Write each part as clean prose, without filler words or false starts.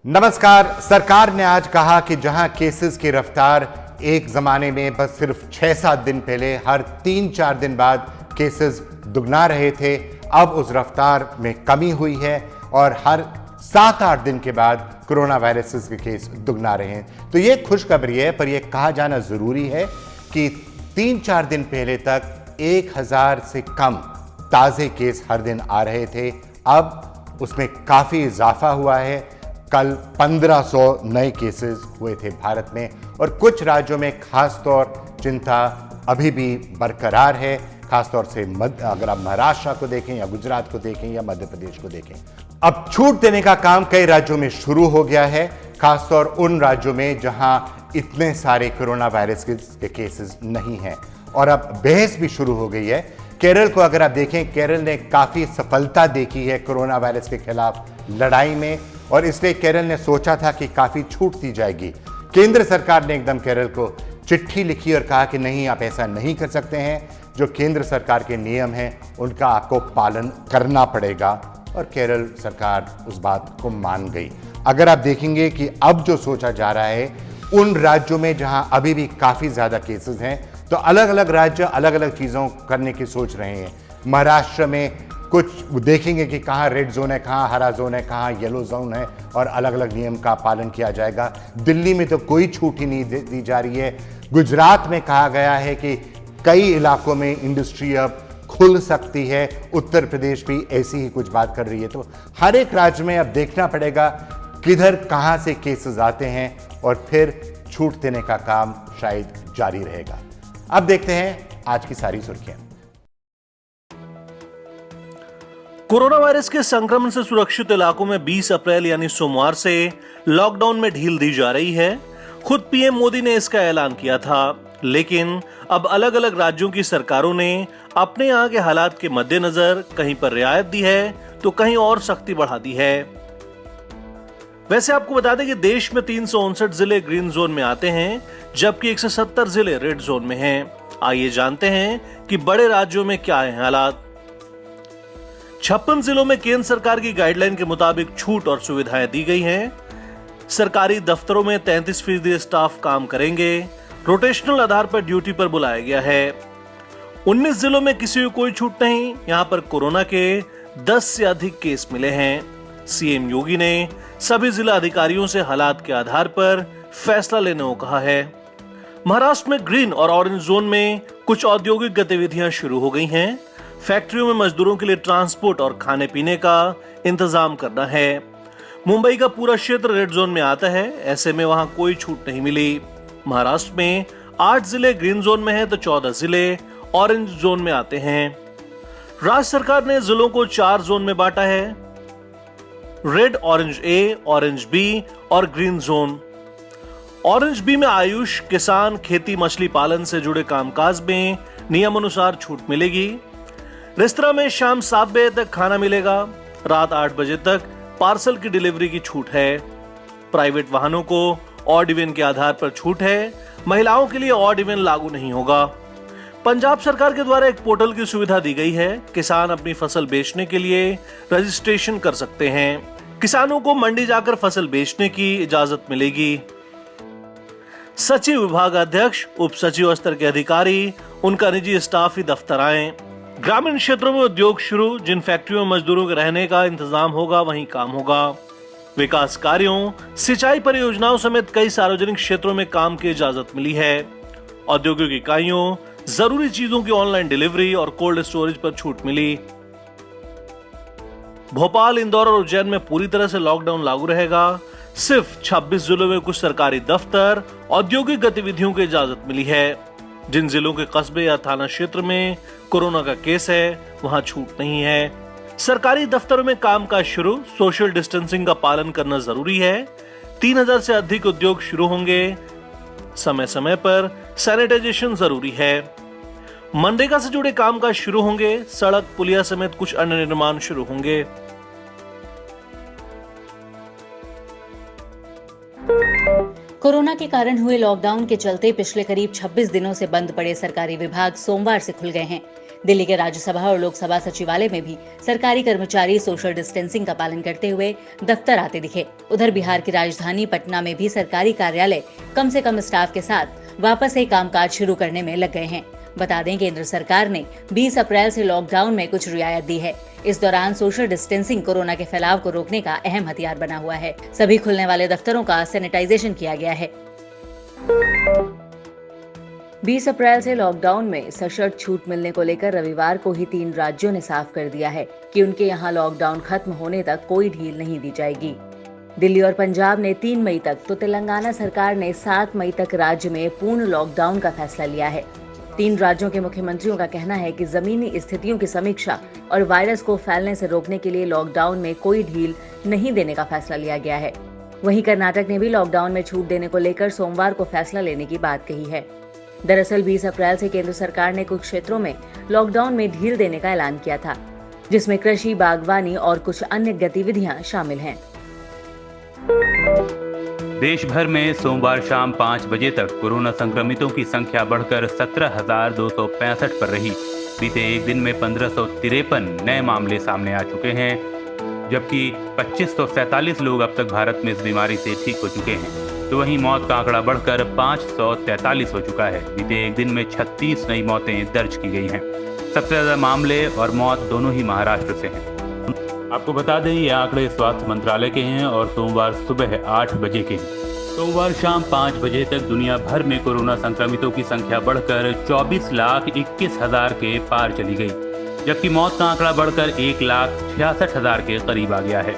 नमस्कार। सरकार ने आज कहा कि जहां केसेस की रफ्तार एक जमाने में बस सिर्फ 6-7 दिन पहले हर 3-4 दिन बाद केसेस दुगना रहे थे, अब उस रफ्तार में कमी हुई है और हर 7-8 दिन के बाद कोरोना वायरस के केस दुगना रहे हैं। तो ये खुशखबरी है, पर यह कहा जाना जरूरी है कि 3-4 दिन पहले तक 1000 से कम ताजे केस हर दिन आ रहे थे, अब उसमें काफी इजाफा हुआ है। कल 1500 नए केसेस हुए थे भारत में और कुछ राज्यों में खासतौर चिंता अभी भी बरकरार है, खासतौर से अगर आप महाराष्ट्र को देखें या गुजरात को देखें या मध्य प्रदेश को देखें। अब छूट देने का काम कई राज्यों में शुरू हो गया है, खासतौर उन राज्यों में जहां इतने सारे कोरोना वायरस के केसेस नहीं हैं और अब बहस भी शुरू हो गई है। केरल को अगर आप देखें, केरल ने काफी सफलता देखी है कोरोना वायरस के खिलाफ लड़ाई में और इसलिए केरल ने सोचा था कि काफी छूट दी जाएगी। केंद्र सरकार ने एकदम केरल को चिट्ठी लिखी और कहा कि नहीं, आप ऐसा नहीं कर सकते हैं, जो केंद्र सरकार के नियम हैं उनका आपको पालन करना पड़ेगा और केरल सरकार उस बात को मान गई। अगर आप देखेंगे कि अब जो सोचा जा रहा है उन राज्यों में जहां अभी भी काफी ज्यादा केसेस हैं, तो अलग अलग राज्य अलग अलग चीजों करने की सोच रहे हैं। महाराष्ट्र में कुछ देखेंगे कि कहाँ रेड जोन है, कहाँ हरा जोन है, कहाँ येलो जोन है और अलग अलग नियम का पालन किया जाएगा। दिल्ली में तो कोई छूट ही नहीं दी जा रही है। गुजरात में कहा गया है कि कई इलाकों में इंडस्ट्री अब खुल सकती है। उत्तर प्रदेश भी ऐसी ही कुछ बात कर रही है। तो हर एक राज्य में अब देखना पड़ेगा किधर कहाँ से केसेस आते हैं और फिर छूट देने का काम शायद जारी रहेगा। अब देखते हैं आज की सारी सुर्खियां। कोरोना वायरस के संक्रमण से सुरक्षित इलाकों में 20 अप्रैल यानी सोमवार से लॉकडाउन में ढील दी जा रही है। खुद पीएम मोदी ने इसका ऐलान किया था, लेकिन अब अलग अलग राज्यों की सरकारों ने अपने यहाँ के हालात के मद्देनजर कहीं पर रियायत दी है तो कहीं और सख्ती बढ़ा दी है। वैसे आपको बता दें कि देश में 359 जिले ग्रीन जोन में आते हैं, जबकि 170 जिले रेड जोन में हैं। आइए जानते हैं कि बड़े राज्यों में क्या है हालात। 56 जिलों में केंद्र सरकार की गाइडलाइन के मुताबिक छूट और सुविधाएं दी गई हैं। सरकारी दफ्तरों में 33% स्टाफ काम करेंगे। रोटेशनल आधार पर ड्यूटी पर बुलाया गया है। 19 जिलों में किसी को कोई छूट नहीं। यहां पर कोरोना के 10 से अधिक केस मिले हैं। सीएम योगी ने सभी जिला अधिकारियों से हालात के आधार पर फैसला लेने को कहा है। महाराष्ट्र में ग्रीन और ऑरेंज जोन में कुछ औद्योगिक गतिविधियां शुरू हो गई हैं। फैक्ट्रियों में मजदूरों के लिए ट्रांसपोर्ट और खाने पीने का इंतजाम करना है। मुंबई का पूरा क्षेत्र रेड जोन में आता है, ऐसे में वहां कोई छूट नहीं मिली। महाराष्ट्र में 8 जिले ग्रीन जोन में हैं तो 14 जिले ऑरेंज जोन में आते हैं। राज्य सरकार ने जिलों को 4 जोन में बांटा है: रेड, ऑरेंज ए, ऑरेंज बी और ग्रीन जोन। ऑरेंज बी में आयुष, किसान, खेती, मछली पालन से जुड़े कामकाज में नियमानुसार छूट मिलेगी। रेस्तरां में शाम 7 बजे तक खाना मिलेगा। रात 8 बजे तक पार्सल की डिलीवरी की छूट है। प्राइवेट वाहनों को ऑड इवन के आधार पर छूट है। महिलाओं के लिए ऑड इवन लागू नहीं होगा। पंजाब सरकार के द्वारा एक पोर्टल की सुविधा दी गई है। किसान अपनी फसल बेचने के लिए रजिस्ट्रेशन कर सकते हैं। किसानों को मंडी जाकर फसल बेचने की इजाजत मिलेगी। सचिव, विभागाध्यक्ष, उप सचिव स्तर के अधिकारी, उनका निजी स्टाफ ही दफ्तर आए। ग्रामीण क्षेत्रों में उद्योग शुरू। जिन फैक्ट्रियों में मजदूरों के रहने का इंतजाम होगा वहीं काम होगा। विकास कार्यों, सिंचाई परियोजनाओं समेत कई सार्वजनिक क्षेत्रों में काम की इजाजत मिली है। औद्योगिक इकाइयों, जरूरी चीजों की ऑनलाइन डिलीवरी और कोल्ड स्टोरेज पर छूट मिली। भोपाल, इंदौर और उज्जैन में पूरी तरह से लॉकडाउन लागू रहेगा। सिर्फ 26 जिलों में कुछ सरकारी दफ्तर, औद्योगिक गतिविधियों की इजाजत मिली है। जिन जिलों के कस्बे या थाना क्षेत्र में कोरोना का केस है वहां छूट नहीं है। सरकारी दफ्तरों में कामकाज शुरू। सोशल डिस्टेंसिंग का पालन करना जरूरी है। 3000 से अधिक उद्योग शुरू होंगे। समय समय पर सैनिटाइजेशन जरूरी है। मनरेगा से जुड़े कामकाज शुरू होंगे। सड़क, पुलिया समेत कुछ अन्य निर्माण शुरू होंगे। कोरोना के कारण हुए लॉकडाउन के चलते पिछले करीब 26 दिनों से बंद पड़े सरकारी विभाग सोमवार से खुल गए हैं। दिल्ली के राज्यसभा और लोकसभा सचिवालय में भी सरकारी कर्मचारी सोशल डिस्टेंसिंग का पालन करते हुए दफ्तर आते दिखे। उधर बिहार की राजधानी पटना में भी सरकारी कार्यालय कम से कम स्टाफ के साथ वापस से कामकाज शुरू करने में लग गए हैं। बता दें केंद्र सरकार ने 20 अप्रैल से लॉकडाउन में कुछ रियायत दी है। इस दौरान सोशल डिस्टेंसिंग कोरोना के फैलाव को रोकने का अहम हथियार बना हुआ है। सभी खुलने वाले दफ्तरों का सैनिटाइजेशन किया गया है। 20 अप्रैल से लॉकडाउन में सशर्त छूट मिलने को लेकर रविवार को ही 3 राज्यों ने साफ कर दिया है कि उनके यहाँ लॉकडाउन खत्म होने तक कोई ढील नहीं दी जाएगी। दिल्ली और पंजाब ने 3 मई तक तो तेलंगाना सरकार ने 7 मई तक राज्य में पूर्ण लॉकडाउन का फैसला लिया है। 3 राज्यों के मुख्यमंत्रियों का कहना है कि जमीनी स्थितियों की समीक्षा और वायरस को फैलने से रोकने के लिए लॉकडाउन में कोई ढील नहीं देने का फैसला लिया गया है। वहीं कर्नाटक ने भी लॉकडाउन में छूट देने को लेकर सोमवार को फैसला लेने की बात कही है। दरअसल 20 अप्रैल से केंद्र सरकार ने कुछ क्षेत्रों में लॉकडाउन में ढील देने का ऐलान किया था, जिसमें कृषि, बागवानी और कुछ अन्य गतिविधियां शामिल हैं। देश भर में सोमवार शाम 5 बजे तक कोरोना संक्रमितों की संख्या बढ़कर 17,265 पर रही। बीते एक दिन में 1553 नए मामले सामने आ चुके हैं, जबकि 2547 लोग अब तक भारत में इस बीमारी से ठीक हो चुके हैं। तो वहीं मौत का आंकड़ा बढ़कर 543 हो चुका है। बीते एक दिन में 36 नई मौतें दर्ज की गई हैं। सबसे ज्यादा मामले और मौत दोनों ही महाराष्ट्र से हैं। आपको बता दें, ये आंकड़े स्वास्थ्य मंत्रालय के हैं और सोमवार सुबह 8 बजे के हैं। सोमवार शाम 5 बजे तक दुनिया भर में कोरोना संक्रमितों की संख्या बढ़कर 24,21,000 के पार चली गई, जबकि मौत का आंकड़ा बढ़कर 1,66,000 के करीब आ गया है।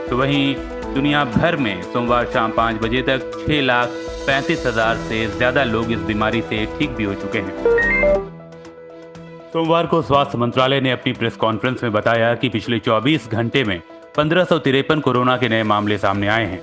तो वहीं दुनिया भर में सोमवार शाम 5 बजे तक 6,35,000 से ज्यादा लोग इस बीमारी से ठीक भी हो चुके हैं। सोमवार को स्वास्थ्य मंत्रालय ने अपनी प्रेस कॉन्फ्रेंस में बताया कि पिछले 24 घंटे में 1553 कोरोना के नए मामले सामने आए हैं।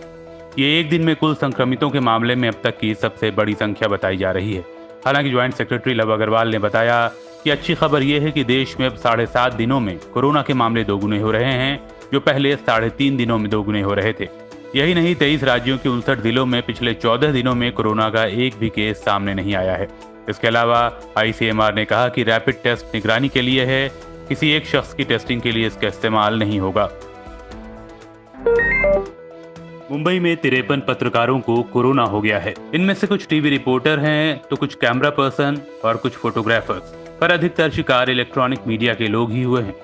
ये एक दिन में कुल संक्रमितों के मामले में अब तक की सबसे बड़ी संख्या बताई जा रही है। हालांकि ज्वाइंट सेक्रेटरी लव अग्रवाल ने बताया कि अच्छी खबर यह है कि देश में अब 7.5 दिनों में कोरोना के मामले दोगुने हो रहे हैं, जो पहले 3.5 दिनों में दोगुने हो रहे थे। यही नहीं, 23 राज्यों के 59 जिलों में पिछले 14 दिनों में कोरोना का एक भी केस सामने नहीं आया है। इसके अलावा ICMR ने कहा कि रैपिड टेस्ट निगरानी के लिए है, किसी एक शख्स की टेस्टिंग के लिए इसका इस्तेमाल नहीं होगा। मुंबई में 53 पत्रकारों को कोरोना हो गया है। इनमें से कुछ टीवी रिपोर्टर हैं, तो कुछ कैमरा पर्सन और कुछ फोटोग्राफर्स, पर अधिकतर शिकार इलेक्ट्रॉनिक मीडिया के लोग ही हुए हैं।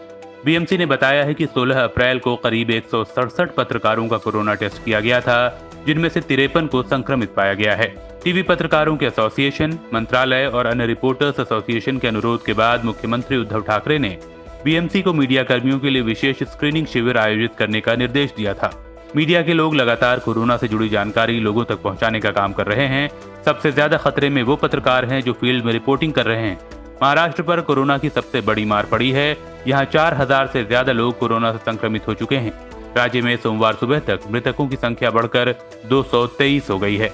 BMC ने बताया है कि 16 अप्रैल को करीब 167 पत्रकारों का कोरोना टेस्ट किया गया था, जिनमें से 53 को संक्रमित पाया गया है। टीवी पत्रकारों के एसोसिएशन, मंत्रालय और अन्य रिपोर्टर्स एसोसिएशन के अनुरोध के बाद मुख्यमंत्री उद्धव ठाकरे ने BMC को मीडिया कर्मियों के लिए विशेष स्क्रीनिंग शिविर आयोजित करने का निर्देश दिया था। मीडिया के लोग लगातार कोरोना से जुड़ी जानकारी लोगों तक पहुंचाने का काम कर रहे हैं। सबसे ज्यादा खतरे में वो पत्रकार हैं जो फील्ड में रिपोर्टिंग कर रहे हैं। महाराष्ट्र पर कोरोना की सबसे बड़ी मार पड़ी है। यहाँ 4,000 से ज्यादा लोग कोरोना से संक्रमित हो चुके हैं। राज्य में सोमवार सुबह तक मृतकों की संख्या बढ़कर 223 हो गई है।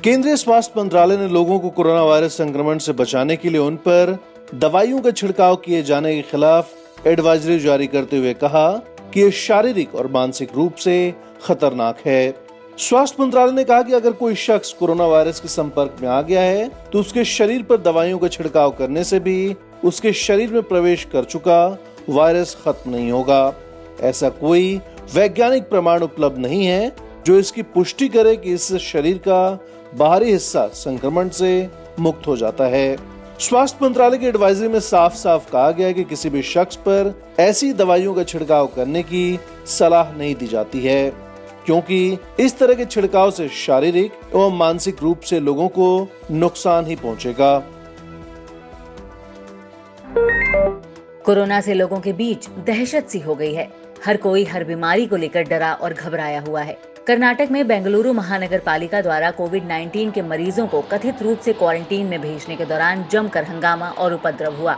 केंद्रीय स्वास्थ्य मंत्रालय ने लोगों को कोरोना वायरस संक्रमण से बचाने के लिए उन पर दवाइयों का छिड़काव किए जाने के खिलाफ एडवाइजरी जारी करते हुए कहा कि ये शारीरिक और मानसिक रूप से खतरनाक है। स्वास्थ्य मंत्रालय ने कहा कि अगर कोई शख्स कोरोना वायरस के संपर्क में आ गया है तो उसके शरीर पर दवाइयों का छिड़काव करने से भी उसके शरीर में प्रवेश कर चुका वायरस खत्म नहीं होगा। ऐसा कोई वैज्ञानिक प्रमाण उपलब्ध नहीं है जो इसकी पुष्टि करे कि इस शरीर का बाहरी हिस्सा संक्रमण से मुक्त हो जाता है। स्वास्थ्य मंत्रालय की एडवाइजरी में साफ साफ कहा गया है कि किसी भी शख्स पर ऐसी दवाइयों का छिड़काव करने की सलाह नहीं दी जाती है, क्योंकि इस तरह के छिड़काव से शारीरिक एवं मानसिक रूप से लोगों को नुकसान ही पहुंचेगा। कोरोना से लोगों के बीच दहशत सी हो गई है। हर कोई हर बीमारी को लेकर डरा और घबराया हुआ है। कर्नाटक में बेंगलुरु महानगर पालिका द्वारा कोविड-19 के मरीजों को कथित रूप से क्वारंटीन में भेजने के दौरान जमकर हंगामा और उपद्रव हुआ।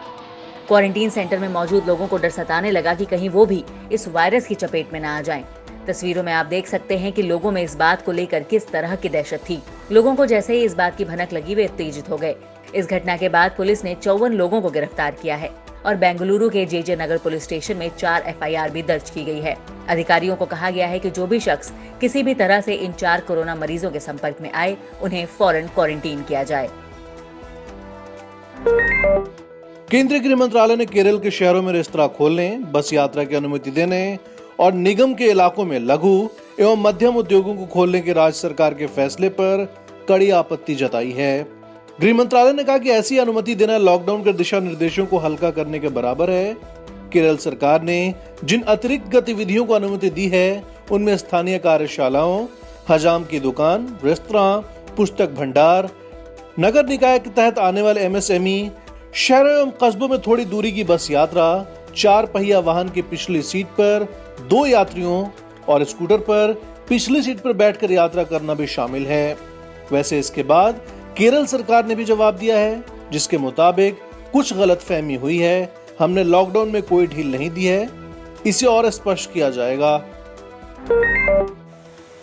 क्वारंटीन सेंटर में मौजूद लोगों को डर सताने लगा कि कहीं वो भी इस वायरस की चपेट में न आ जाएं। तस्वीरों में आप देख सकते हैं कि लोगों में इस बात को लेकर किस तरह की दहशत थी। लोगों को जैसे ही इस बात की भनक लगी वे उत्तेजित हो गए। इस घटना के बाद पुलिस ने 54 लोगों को गिरफ्तार किया है और बेंगलुरु के JJ नगर पुलिस स्टेशन में 4 FIR भी दर्ज की गई है। अधिकारियों को कहा गया है कि जो भी शख्स किसी भी तरह से इन 4 कोरोना मरीजों के संपर्क में आए, उन्हें फौरन क्वारंटीन किया जाए। केंद्रीय गृह मंत्रालय ने केरल के शहरों में रेस्तरां खोलने, बस यात्रा की अनुमति देने और निगम के इलाकों में लघु एवं मध्यम उद्योगों को खोलने के राज्य सरकार के फैसले पर कड़ी आपत्ति जताई है। गृह मंत्रालय ने कहा कि ऐसी अनुमति देना लॉकडाउन के दिशा निर्देशों को हल्का करने के बराबर है। केरल सरकार ने जिन अतिरिक्त गतिविधियों को अनुमति दी है उनमें स्थानीय कार्यशालाओं, हजाम की दुकान, रेस्तरां, पुस्तक भंडार, नगर निकाय के तहत आने वाले एमएसएमई, शहरों एवं कस्बों में थोड़ी दूरी की बस यात्रा, 4 पहिया वाहन की पिछली सीट पर 2 यात्रियों और स्कूटर पर पिछली सीट पर बैठकर यात्रा करना भी शामिल है। वैसे इसके बाद केरल सरकार ने भी जवाब दिया है, जिसके मुताबिक कुछ गलतफहमी हुई है, हमने लॉकडाउन में कोई ढील नहीं दी है, इसे और स्पष्ट किया जाएगा।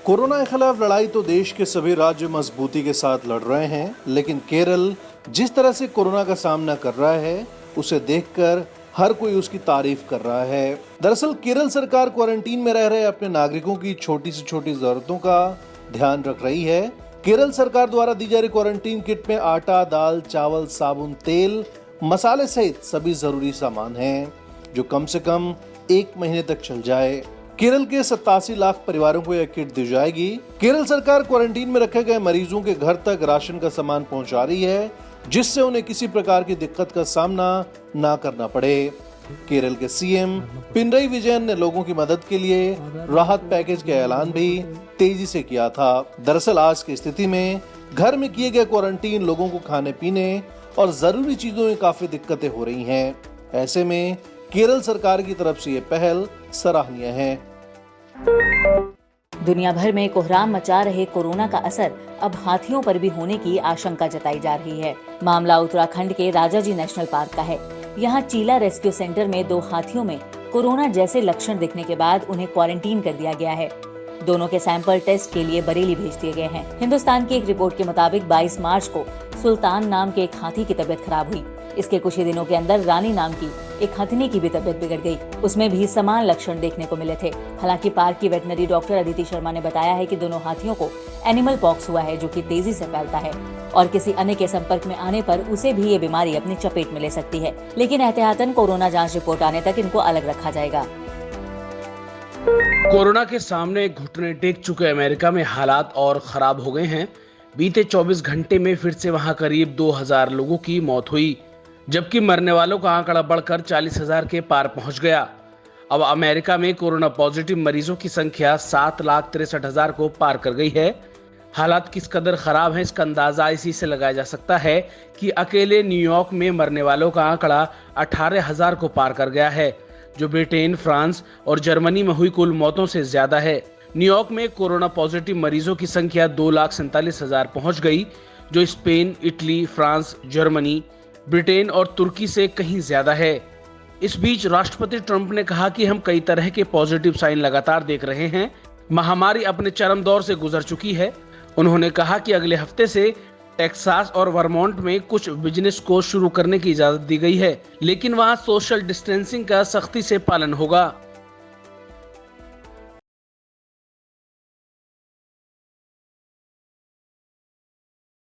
कोरोना के खिलाफ लड़ाई तो देश के सभी राज्य मजबूती के साथ लड़ रहे हैं, लेकिन केरल जिस तरह से कोरोना का सामना कर रहा है उसे देखकर हर कोई उसकी तारीफ कर रहा है। दरअसल केरल सरकार क्वारंटीन में रह रहे अपने नागरिकों की छोटी से छोटी जरूरतों का ध्यान रख रही है। केरल सरकार द्वारा दी जा रही क्वारंटीन किट में आटा, दाल, चावल, साबुन, तेल, मसाले सहित सभी जरूरी सामान हैं, जो कम से कम 1 महीने तक चल जाए। केरल के 87 लाख परिवारों को यह किट दी जाएगी। केरल सरकार क्वारंटीन में रखे गए मरीजों के घर तक राशन का सामान पहुंचा रही है, जिससे उन्हें किसी प्रकार की दिक्कत का सामना ना करना पड़े। केरल के सीएम पिनरई विजयन ने लोगों की मदद के लिए राहत पैकेज का ऐलान भी तेजी से किया था। दरअसल आज की स्थिति में घर में किए गए क्वारंटीन लोगों को खाने पीने और जरूरी चीजों में काफी दिक्कतें हो रही हैं। ऐसे में केरल सरकार की तरफ से ये पहल सराहनीय है। दुनिया भर में कोहराम मचा रहे कोरोना का असर अब हाथियों पर भी होने की आशंका जताई जा रही है। मामला उत्तराखंड के राजाजी नेशनल पार्क का है। यहाँ चीला रेस्क्यू सेंटर में 2 हाथियों में कोरोना जैसे लक्षण दिखने के बाद उन्हें क्वारंटीन कर दिया गया है। दोनों के सैंपल टेस्ट के लिए बरेली भेज दिए गए हैं। हिंदुस्तान की एक रिपोर्ट के मुताबिक 22 मार्च को सुल्तान नाम के एक हाथी की तबीयत खराब हुई। इसके कुछ ही दिनों के अंदर रानी नाम की एक हथिनी की भी तबीयत बिगड़ गई। उसमें भी समान लक्षण देखने को मिले थे। हालांकि पार्क की वेटनरी डॉक्टर अदिति शर्मा ने बताया है कि दोनों हाथियों को एनिमल पॉक्स हुआ है, जो कि तेजी से फैलता है और किसी अन्य के संपर्क में आने पर उसे भी ये बीमारी अपनी चपेट में ले सकती है। लेकिन एहतियातन कोरोना जांच रिपोर्ट आने तक इनको अलग रखा जाएगा। कोरोना के सामने घुटने टेक चुके अमेरिका में हालात और खराब हो गए हैं। बीते 24 घंटे में फिर से वहां करीब 2000 लोगों की मौत हुई, जबकि मरने वालों का आंकड़ा बढ़कर 40,000 के पार पहुंच गया। अब अमेरिका में कोरोना पॉजिटिव मरीजों की संख्या 7,63,000 को पार कर गई है। हालात किस कदर खराब हैं इसका अंदाजा इसी से लगाया जा सकता है कि अकेले न्यूयॉर्क में मरने वालों का आंकड़ा 18,000 को पार कर गया है, जो ब्रिटेन, फ्रांस और जर्मनी में हुई कुल मौतों से ज्यादा है। न्यूयॉर्क में कोरोना पॉजिटिव मरीजों की संख्या 2,47,000 पहुंच गई, जो Spain, Italy, France, Germany, Britain और तुर्की से कहीं ज्यादा है। इस बीच राष्ट्रपति ट्रंप ने कहा कि हम कई तरह के पॉजिटिव साइन लगातार देख रहे हैं। महामारी अपने चरम दौर से गुजर चुकी है। उन्होंने कहा कि अगले हफ्ते से टेक्सास और वर्मोंट में कुछ बिजनेस को शुरू करने की इजाजत दी गई है, लेकिन वहां सोशल डिस्टेंसिंग का सख्ती से पालन होगा।